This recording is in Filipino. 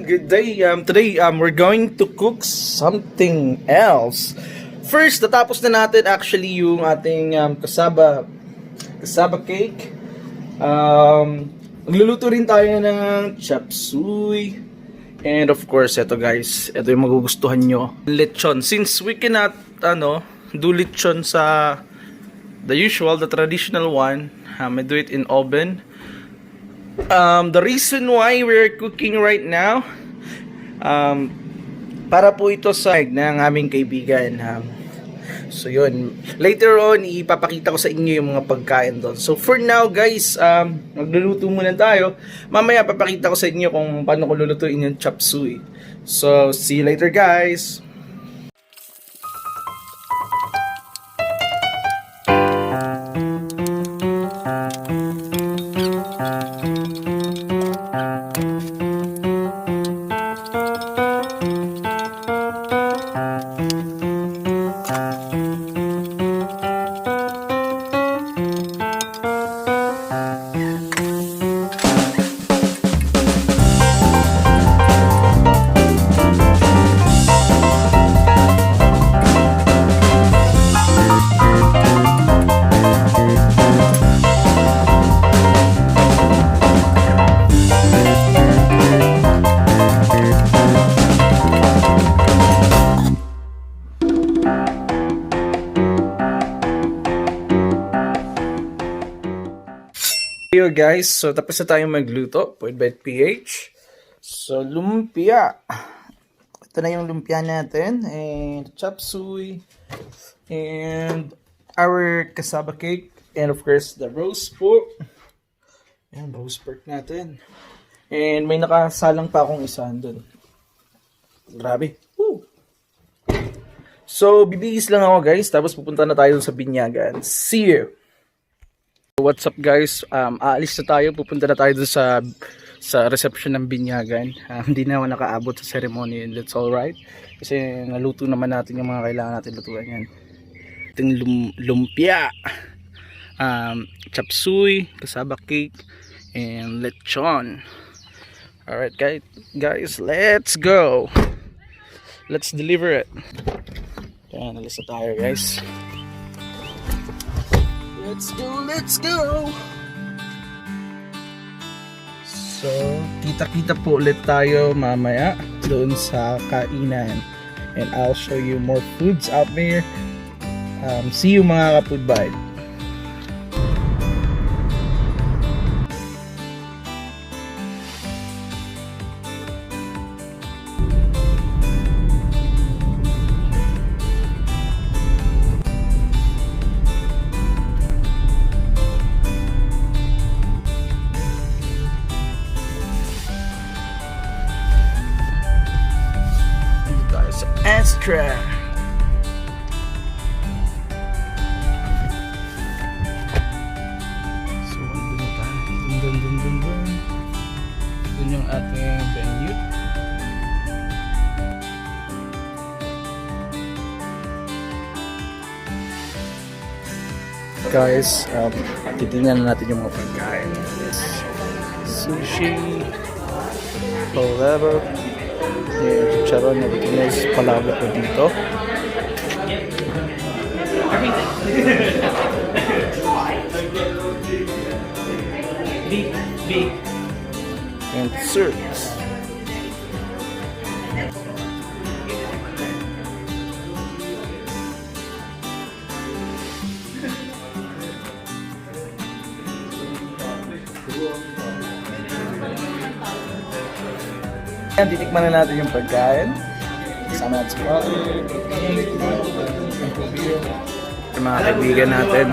good day. Today we're going to cook something else. First, natapos na natin actually yung ating kasaba cake. Magluluto rin tayo ng chop suey. And of course, ito guys, ito yung magugustuhan nyo. Lechon. Since we cannot do lechon sa the traditional one, I do it in oven. The reason why we're cooking right now, para po ito sa ng aming kaibigan. So yun, later on ipapakita ko sa inyo yung mga pagkain doon. So for now guys, magluluto muna tayo. Mamaya papakita ko sa inyo kung paano ko lulutuin yung chop suey. So see you later guys. Yo guys, so tapos na tayong magluto, Point by PH. So lumpia. Ito na yung lumpia natin, and chop suey, and our cassava cake, and of course the roast pork. Ayan, roast pork natin. And may nakasalang pa akong isa doon. Grabe. Woo! So bibihis lang ako guys, tapos pupunta na tayo sa Binyagan. See you! What's up guys, aalis na tayo, pupunta na tayo dun sa reception ng Binyagan. Hindi na ako nakaabot sa ceremony, and that's alright kasi naluto naman natin yung mga kailangan natin lutuan yan. Ating lumpia, chop suey, cassava cake, and lechon. Alright guys, let's go, let's deliver it. Ayan, alis na tayo guys. Let's go! So, kita-kita po ulit tayo mamaya doon sa kainan. And I'll show you more foods out there. See you mga ka-food vibe. Astra. So, andun na tayo. Dun. Dun yung ating venue. Guys, titignan na natin yung mga pagkain. Sushi, palero, yung chicharon na bikinis, palabok ko dito. And desserts. Yan, titikman na natin yung pagkain. Kasama natin sa mga kaibigan natin.